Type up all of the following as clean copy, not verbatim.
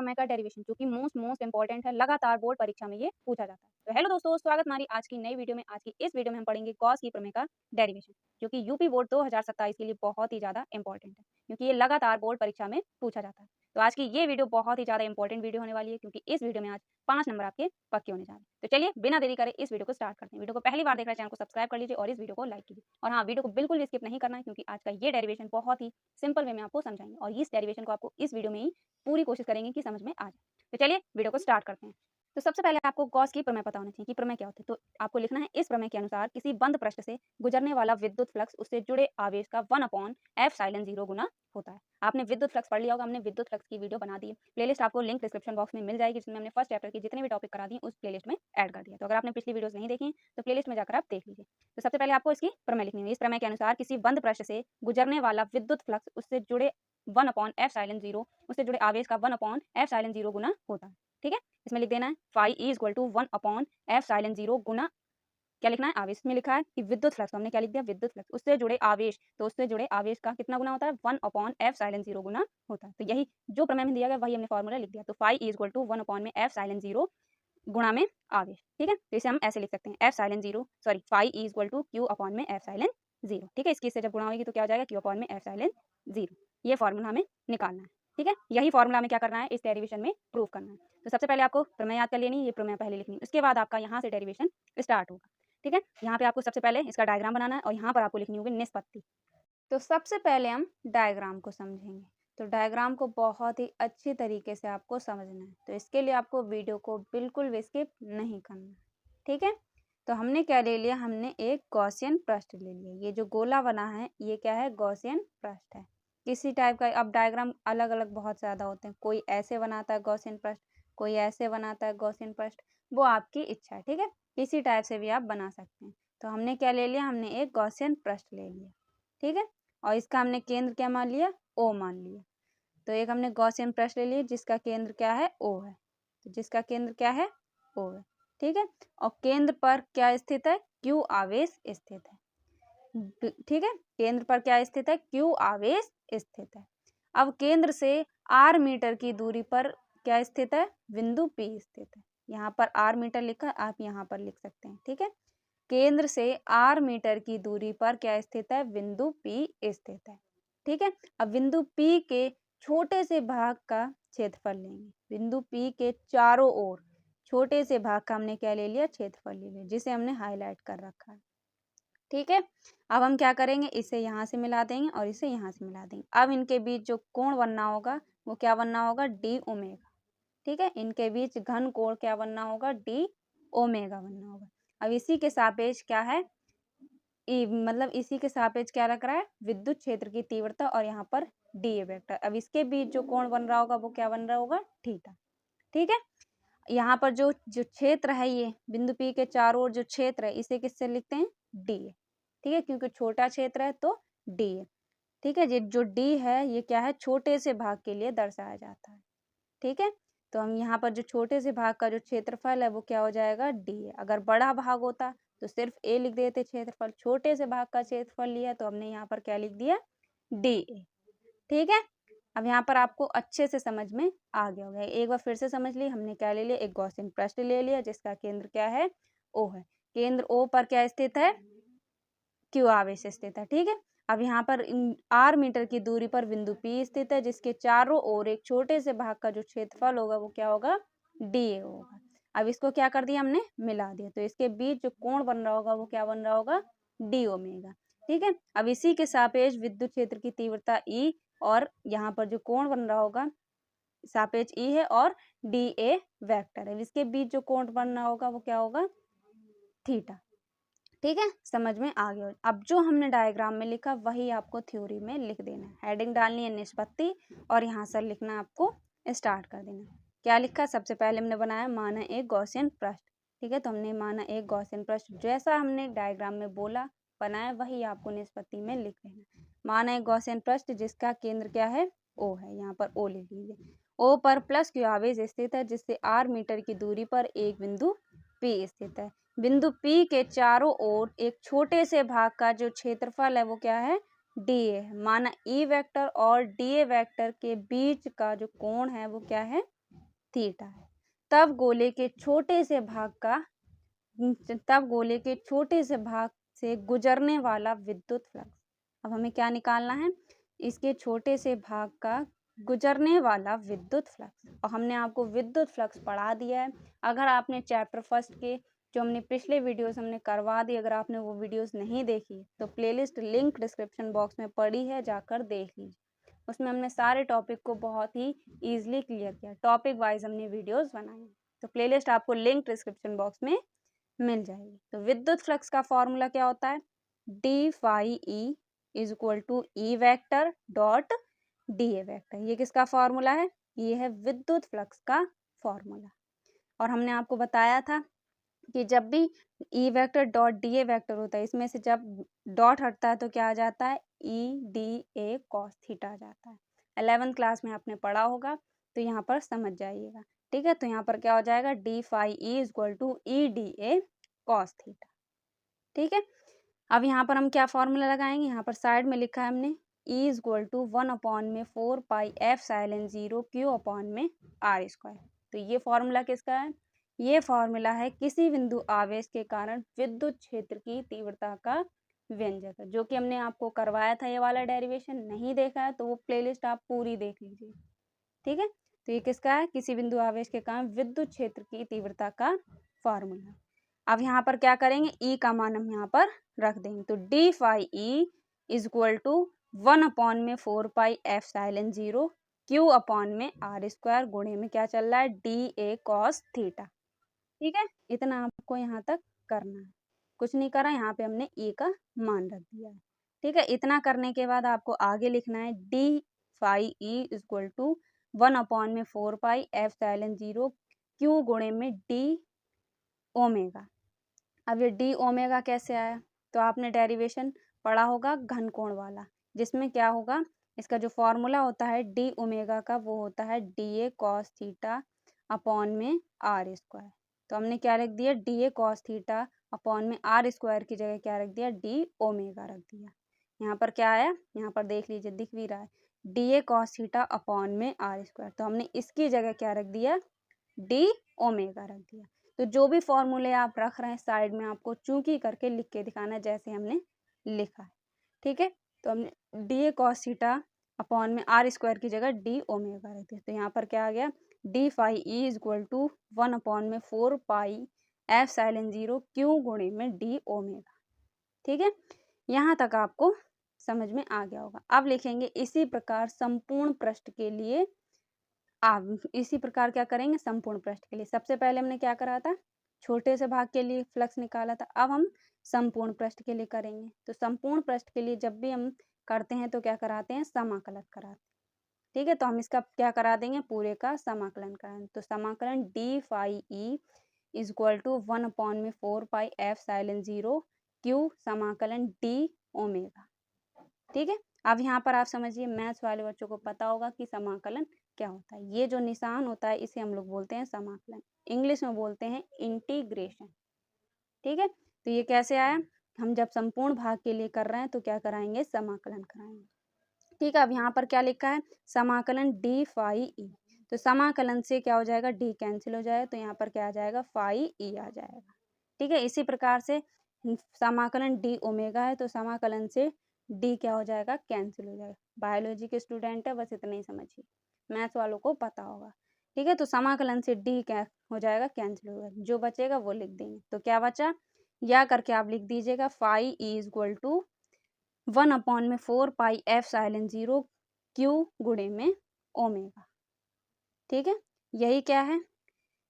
प्रमेय का डेरिवेशन जो कि मोस्ट इंपॉर्टेंट है, लगातार बोर्ड परीक्षा में ये पूछा जाता है। तो हेलो दोस्तों, स्वागत हमारी आज की नई वीडियो में। आज की इस वीडियो में हम पढ़ेंगे गॉस की प्रमेय का डेरिवेशन जो कि यूपी बोर्ड 2027 के लिए बहुत ही ज़्यादा इंपॉर्टेंट है, क्योंकि ये लगातार बोर्ड परीक्षा में पूछा जाता है। तो आज की ये वीडियो बहुत ही ज़्यादा इंपॉर्टेंट वीडियो होने वाली है, क्योंकि इस वीडियो में आज 5 नंबर आपके पक्के होने जा रहे हैं। तो चलिए बिना देरी करे इस वीडियो को स्टार्ट करते हैं। वीडियो को पहली बार देख रहे हैं, चैनल को सब्सक्राइब कर लीजिए और इस वीडियो को लाइक कीजिए। और हाँ, वीडियो को बिल्कुल भी स्किप नहीं करना है, क्योंकि आज का ये डेरिवेशन बहुत ही सिंपल वे में आपको समझाएंगे और इस डेरिवेशन को आपको इस वीडियो में ही पूरी कोशिश करेंगे कि समझ में आ जाए। तो चलिए वीडियो को स्टार्ट करते हैं। तो सबसे पहले आपको गॉस की प्रमेय पता होना चाहिए कि प्रमेय क्या होती है। तो आपको लिखना है, इस प्रमेय के अनुसार किसी बंद पृष्ठ से गुजरने वाला विद्युत फ्लक्स उससे जुड़े आवेश का 1/f(0) गुना होता है। आपने विद्युत फ्लक्स पढ़ लिया होगा, हमने विद्युत फ्लक्स की वीडियो बना दी है। प्लेलिस्ट आपको लिंक डिस्क्रिप्शन बॉक्स में मिल जाएगी, जिसमें हमने फर्स्ट चैप्टर की जितने भी टॉपिक करा दिए उस प्लेलिस्ट में ऐड कर दिया। तो अगर आपने पिछली वीडियोस नहीं देखी तो प्लेलिस्ट में जाकर आप देख लीजिए। तो सबसे पहले आपको इसकी प्रमेय लिखनी है। इस प्रमेय के अनुसार किसी बंद पृष्ठ से गुजरने वाला विद्युत फ्लक्स उससे जुड़े 1/f(0) उससे जुड़े आवेश का 1/f(0) गुना होता है। ठीक है, इसमें लिख देना है phi E = 1/f(0) गुना क्या लिखना है, आवेश में लिखा है कि विद्युत फ्लक्स, हमने क्या लिख दिया, विद्युत फ्लक्स उससे जुड़े आवेश, तो उससे जुड़े आवेश का कितना गुना होता है, 1/f(0) गुना होता है। तो यही जो प्रमेय में दिया गया वही हमने फॉर्मूला लिख दिया। तो phi E = 1/f(0) गुणा में आवेश। ठीक है, तो इसे हम ऐसे लिख सकते हैं, phi E = q/f(0). ठीक है, इसकी इससे जब गुणा होगी तो क्या हो जाएगा, q/f(0). ये फॉर्मूला हमें निकालना है। ठीक है, यही फॉर्मूला हमें क्या करना है, इस डेरिवेशन में प्रूव करना है। तो सबसे पहले आपको प्रमेय याद कर लेनी है, ये प्रमेय पहले लिखनी है, उसके बाद आपका यहाँ से डेरिवेशन स्टार्ट होगा। ठीक है, यहाँ पे आपको सबसे पहले इसका डायग्राम बनाना है और यहाँ पर आपको लिखनी होगी निष्पत्ति। तो सबसे पहले हम डायग्राम को समझेंगे। तो डायग्राम को बहुत ही अच्छी तरीके से आपको समझना है, तो इसके लिए आपको वीडियो को बिल्कुल भी स्किप नहीं करना है। ठीक है, तो हमने क्या ले लिया, हमने एक गॉसियन पृष्ठ ले लिया। ये जो गोला बना है ये क्या है, गॉसियन पृष्ठ है। किसी टाइप का, अब डायग्राम अलग अलग बहुत ज़्यादा होते हैं, कोई ऐसे बनाता है गॉसियन पृष्ठ, कोई ऐसे बनाता है गॉसियन पृष्ठ, वो आपकी इच्छा है। ठीक है, किसी टाइप से भी आप बना सकते हैं। तो हमने क्या ले लिया, हमने एक गॉसियन पृष्ठ ले लिया। ठीक है, और इसका हमने केंद्र क्या मान लिया, O मान लिया। तो एक हमने गॉसियन पृष्ठ ले लिया जिसका केंद्र क्या है, O है। तो जिसका केंद्र क्या है, O है। ठीक है, और केंद्र पर क्या स्थित है, Q आवेश स्थित है। ठीक है, केंद्र पर क्या स्थित है, Q आवेश स्थित है। अब केंद्र से R मीटर की दूरी पर क्या स्थित है, बिंदु P स्थित है। यहाँ पर R मीटर लिखा, आप यहाँ पर लिख सकते हैं। ठीक है, केंद्र से R मीटर की दूरी पर क्या स्थित है, बिंदु P स्थित है। ठीक है, अब बिंदु P के छोटे से भाग का क्षेत्रफल लेंगे। बिंदु P के चारों ओर छोटे से भाग का हमने क्या ले लिया, क्षेत्रफल ले लिया, जिसे हमने हाईलाइट कर रखा है। ठीक है, अब हम क्या करेंगे, इसे यहाँ से मिला देंगे और इसे यहाँ से मिला देंगे। अब इनके बीच जो कोण बनना होगा वो क्या बनना होगा, डी ओमेगा। ठीक है, इनके बीच घन कोण क्या बनना होगा, डी ओमेगा बनना होगा। अब इसी के सापेक्ष क्या है, मतलब इसी के सापेक्ष क्या रख रहा है, विद्युत क्षेत्र की तीव्रता और यहाँ पर डी वेक्टर। अब इसके बीच जो कोण बन रहा होगा वो क्या बन रहा होगा, थीटा। ठीक है, यहाँ पर जो जो क्षेत्र है, ये बिंदु P के चारों ओर जो क्षेत्र है इसे किससे लिखते हैं, डी है। ठीक है, क्योंकि छोटा क्षेत्र है तो डी है। ठीक है, ये जो डी है ये क्या है, छोटे से भाग के लिए दर्शाया जाता है। ठीक है, तो हम यहाँ पर जो छोटे से भाग का जो क्षेत्रफल है वो क्या हो जाएगा, डी है। अगर बड़ा भाग होता तो सिर्फ ए लिख देते क्षेत्रफल, छोटे से भाग का क्षेत्रफल लिया तो हमने यहाँ पर क्या लिख दिया, डी ए। ठीक है, अब यहाँ पर आपको अच्छे से समझ में आ गया होगा। एक बार फिर से समझ ली, हमने क्या ले लिया, एक गॉसियन पृष्ठ ले लिया जिसका केंद्र क्या है, O है। केंद्र O पर क्या स्थित है, Q आवेश स्थित है। ठीक है, अब यहाँ पर R मीटर की दूरी पर बिंदु P स्थित है जिसके चारों ओर एक छोटे से भाग का जो क्षेत्रफल होगा वो क्या होगा, DA होगा। अब इसको क्या कर दिया, हमने मिला दिया, तो इसके बीच जो कोण बन रहा होगा वो क्या बन रहा होगा, डी ओमेगा। ठीक है, अब इसी के सापेक्ष विद्युत क्षेत्र की तीव्रता E और यहाँ पर जो कोण बन रहा होगा सापेक्ष E है और डी ए वेक्टर है, इसके बीच जो कोण बनना होगा वो क्या होगा, थीटा। ठीक है, समझ में आ गया। अब जो हमने डायग्राम में लिखा वही आपको थ्योरी में लिख देना है। हेडिंग डालनी है निष्पत्ति और यहाँ से लिखना आपको स्टार्ट कर देना। क्या लिखा, सबसे पहले हमने बनाया, माना एक गॉसियन पृष्ठ। ठीक है, तो हमने माना एक गॉसियन पृष्ठ, जैसा हमने डायग्राम में बोला बनाया वही आपको निष्पत्ति में लिख देना। माना एक गॉसियन पृष्ठ जिसका केंद्र क्या है, O है। यहाँ पर O लिख लीजिए। O पर प्लस Q आवेश स्थित है जिससे R मीटर की दूरी पर एक बिंदु P स्थित है। बिंदु P के चारों ओर एक छोटे से भाग का जो क्षेत्रफल है वो क्या है, DA है। माना E वेक्टर और DA वेक्टर के बीच का जो कोण है वो क्या है, थीटा है। तब गोले के छोटे से भाग से गुजरने वाला विद्युत फ्लक्स। अब हमें क्या निकालना है, इसके छोटे से भाग का गुजरने वाला विद्युत फ्लक्स। और हमने आपको विद्युत फ्लक्स पढ़ा दिया है। अगर आपने चैप्टर फर्स्ट के जो हमने पिछले वीडियोस हमने करवा दी, अगर आपने वो वीडियोस नहीं देखी तो प्लेलिस्ट लिंक डिस्क्रिप्शन बॉक्स में पड़ी है, जाकर देख लीजिए। उसमें हमने सारे टॉपिक को बहुत ही ईजिली क्लियर किया, टॉपिक वाइज हमने वीडियोस बनाई। तो प्लेलिस्ट आपको लिंक डिस्क्रिप्शन बॉक्स में मिल जाएगी। तो विद्युत फ्लक्स का फॉर्मूला क्या होता है, d phi E is equal to E vector dot d A vector. ये किसका फॉर्मूला है, ये है विद्युत फ्लक्स का फॉर्मूला। और हमने आपको बताया था कि जब भी ई vector dot d A vector होता है, इसमें से जब डॉट हटता है तो क्या आ जाता है, E D A cos theta आ जाता है। 11th क्लास में आपने पढ़ा होगा, तो यहाँ पर समझ जाइएगा। ठीक है, तो यहाँ पर क्या हो जाएगा, d phi E is equal to E D A cos theta. ठीक है, अब यहाँ पर हम क्या फॉर्मूला लगाएंगे, यहाँ पर साइड में लिखा है हमने E is equal to 1/4 pi epsilon 0 q upon में आर स्क्वायर। तो ये फॉर्मूला किसका है, ये फॉर्मूला है किसी बिंदु आवेश के कारण विद्युत क्षेत्र की तीव्रता का व्यंजक है, जो कि हमने आपको करवाया था। ये वाला डेरिवेशन नहीं देखा है तो वो प्लेलिस्ट आप पूरी देख लीजिए। ठीक है, तो ये किसका है, किसी बिंदु आवेश के कारण विद्युत क्षेत्र की तीव्रता का फॉर्मूला। अब यहाँ पर क्या करेंगे, ई का मान हम यहाँ पर रख देंगे। तो d phi E is equal to 1/4 pi epsilon 0 q upon में आर स्क्वायर गुणे में क्या चल रहा है, डी ए कॉस थीटा। ठीक है, इतना आपको यहाँ तक करना है, कुछ नहीं करा, यहाँ पे हमने ई का मान रख दिया है। ठीक है, इतना करने के बाद आपको आगे लिखना है d phi E is equal to 1/4 pi epsilon 0 q गुणे में डी ओमेगा। अब ये डी ओमेगा कैसे आया, तो आपने डेरिवेशन पढ़ा होगा घन कोण वाला, जिसमें क्या होगा, इसका जो फॉर्मूला होता है डी ओमेगा का, वो होता है D A cos theta upon में आर स्क्वायर। तो हमने क्या रख दिया, D A cos theta upon में आर स्क्वायर की जगह क्या रख दिया, डी ओमेगा रख दिया। यहाँ पर क्या आया, यहाँ पर देख लीजिए, दिख भी रहा है D A cos theta upon में आर स्क्वायर। तो हमने इसकी जगह क्या रख दिया, डी ओमेगा रख दिया। तो जो भी फॉर्मूले आप रख रहे हैं साइड में आपको चूंकि करके लिख के दिखाना है, जैसे हमने लिखा है। ठीक है, तो हमने D A cos theta upon में आर स्क्वायर की जगह डी ओमेगा रख दिया। तो यहाँ पर क्या आ गया, d phi E is equal to 1/4 pi epsilon 0 q गुणे में डी ओमेगा। ठीक है, यहाँ तक आपको समझ में आ गया होगा। अब लिखेंगे इसी प्रकार संपूर्ण पृष्ठ के लिए। आप इसी प्रकार क्या करेंगे, संपूर्ण पृष्ठ के लिए सबसे पहले हमने क्या करा था, छोटे से भाग के लिए फ्लक्स निकाला था। अब हम संपूर्ण पृष्ठ के लिए करेंगे। तो संपूर्ण पृष्ठ के लिए जब भी हम करते हैं तो क्या कराते हैं, समाकलन कराते हैं। ठीक है, तो हम इसका क्या करा देंगे, पूरे का समाकलन कराएंगे। तो समाकलन d phi E is equal to 1/4 pi epsilon 0 q समाकलन डी ओमेगा। ठीक है, अब यहाँ पर आप समझिए, मैथ्स वाले बच्चों को पता होगा कि समाकलन क्या होता है। ये जो निशान होता है इसे हम लोग बोलते हैं समाकलन, इंग्लिश में बोलते हैं इंटीग्रेशन। ठीक है, तो ये कैसे आया, हम जब संपूर्ण भाग के लिए कर रहे हैं तो क्या कराएंगे, समाकलन कराएंगे। ठीक है, अब यहाँ पर क्या लिखा है, समाकलन डी फाई ई। तो समाकलन से क्या हो जाएगा, डी कैंसिल हो जाएगा, तो यहाँ पर क्या आ जाएगा, फाई ई आ जाएगा। ठीक है, इसी प्रकार से समाकलन डी ओमेगा है, तो समाकलन से डी क्या हो जाएगा, कैंसिल हो जाएगा। बायोलॉजी के स्टूडेंट है, बस इतना ही समझिए, मैथ्स वालों को पता होगा। ठीक है, तो समाकलन से डी क्या हो जाएगा, कैंसिल हो जाएगा, जो बचेगा वो लिख देंगे। तो क्या बचा, या करके आप लिख दीजिएगा, phi E is equal to 1/4 pi epsilon 0 q गुणे में ओमेगा। ठीक है, यही क्या है।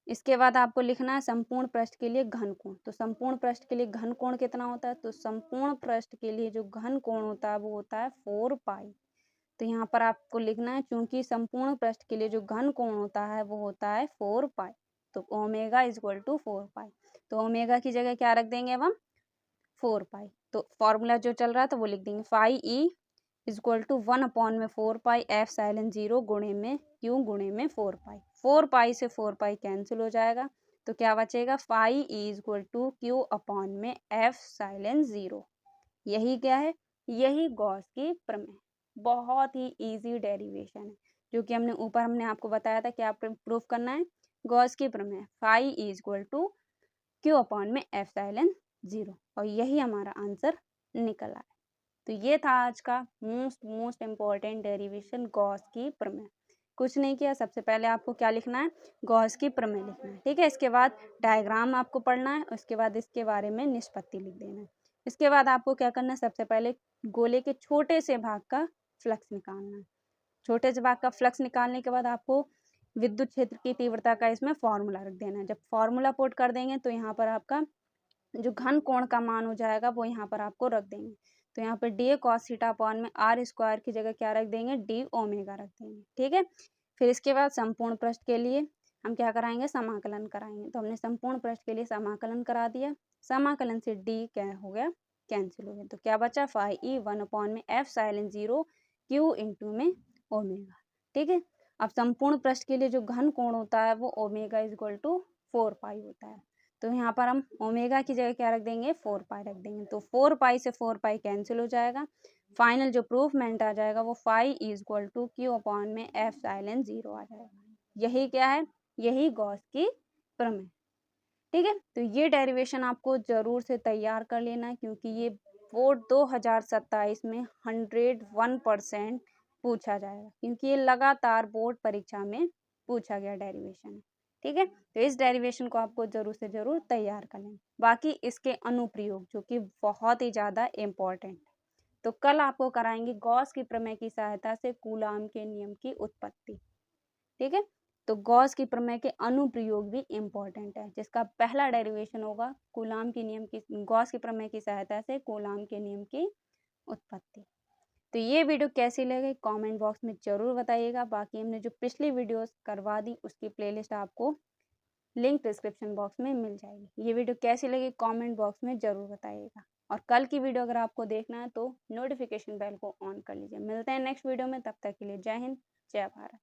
इसके बाद आपको लिखना है संपूर्ण पृष्ठ के लिए घन कोण। तो संपूर्ण पृष्ठ के लिए घन कोण कितना होता है, तो संपूर्ण पृष्ठ के लिए जो घन कोण होता है वो होता है 4 पाई। तो यहाँ पर आपको लिखना है, चूंकि संपूर्ण पृष्ठ के लिए जो घन कोण होता है वो होता है 4 पाई, तो ओमेगा इज इक्वल टू 4 पाई। तो ओमेगा की जगह क्या रख देंगे अब हम, 4 पाई। तो फॉर्मूला जो चल रहा था वो लिख देंगे, phi E is equal to 1/4 pi epsilon 0 गुणे में क्यू गुणे में 4 पाई। 4 पाई से 4 पाई कैंसिल हो जाएगा, तो क्या बचेगा, phi E is equal to q upon में एफ साइलेंस 0। यही क्या है, यही गॉस की प्रमेय। बहुत ही इजी डेरिवेशन है, जो कि हमने आपको बताया था कि आप प्रूफ करना है गॉस की प्रमेय phi is equal to q upon में एप्सिलॉन 0, और यही हमारा आंसर निकल आया। तो ये था आज का मोस्ट इम्पॉर्टेंट डेरिवेशन गॉस की प्रमेय। कुछ नहीं किया, सबसे पहले आपको क्या लिखना है, गॉस की प्रमेय लिखना है, ठीक है। इसके बाद डायग्राम आपको पढ़ना है, उसके बाद इसके बारे में निष्पत्ति लिख देना है। इसके बाद आपको क्या करना है, सबसे पहले गोले के छोटे से भाग का फ्लक्स निकालना है। छोटे से भाग का फ्लक्स निकालने के बाद आपको विद्युत क्षेत्र की तीव्रता का इसमें फॉर्मूला रख देना है। जब फॉर्मूला पुट कर देंगे तो यहाँ पर आपका जो घन कोण का मान हो जाएगा वो यहाँ पर आपको रख देंगे। तो यहाँ पर डी कॉस थीटा अपॉन में आर स्क्वायर की जगह क्या रख देंगे, डी ओमेगा रख देंगे, ठीक है। फिर इसके बाद संपूर्ण पृष्ठ के लिए हम क्या कराएंगे, समाकलन कराएंगे। तो हमने संपूर्ण पृष्ठ के लिए समाकलन करा दिया, समाकलन से डी क्या हो गया, कैंसिल हो गया। तो क्या बचा, फाई ई 1 अपॉन में एप्सिलॉन 0 क्यू इंटू में ओमेगा, ठीक है। अब संपूर्ण पृष्ठ के लिए जो घन कोण होता है वो ओमेगा इज इक्वल टू 4 पाई होता है। तो यहाँ पर हम ओमेगा की जगह क्या रख देंगे, 4 पाई रख देंगे। तो 4 पाई से 4 पाई कैंसिल हो जाएगा। फाइनल जो प्रूफमेंट आ जाएगा वो phi is equal to q upon में एप्सिलॉन 0 आ जाएगा। यही क्या है, यही गॉस की प्रमेय, ठीक है। तो ये डेरिवेशन आपको जरूर से तैयार कर लेना है, क्योंकि ये बोर्ड 2027 में 101% पूछा जाएगा, क्योंकि ये लगातार बोर्ड परीक्षा में पूछा गया डेरिवेशन है, ठीक है। तो इस डेरिवेशन को आपको जरूर से जरूर तैयार कर लें। बाकी इसके अनुप्रयोग जो कि बहुत ही ज़्यादा इम्पोर्टेंट, तो कल आपको कराएंगे गॉस की प्रमेय की सहायता से कूलाम के नियम की उत्पत्ति, ठीक है। तो गॉस की प्रमेय के अनुप्रयोग भी इम्पोर्टेंट है, जिसका पहला डेरिवेशन होगा कूलाम के नियम की, गॉस की प्रमेय की सहायता से कूलाम के नियम की उत्पत्ति। तो ये वीडियो कैसी लगी कमेंट बॉक्स में जरूर बताइएगा। बाकी हमने जो पिछली वीडियोस करवा दी उसकी प्लेलिस्ट आपको लिंक डिस्क्रिप्शन बॉक्स में मिल जाएगी। ये वीडियो कैसी लगी कमेंट बॉक्स में जरूर बताइएगा। और कल की वीडियो अगर आपको देखना है तो नोटिफिकेशन बेल को ऑन कर लीजिए। मिलते हैं नेक्स्ट वीडियो में, तब तक के लिए जय हिंद, जय भारत।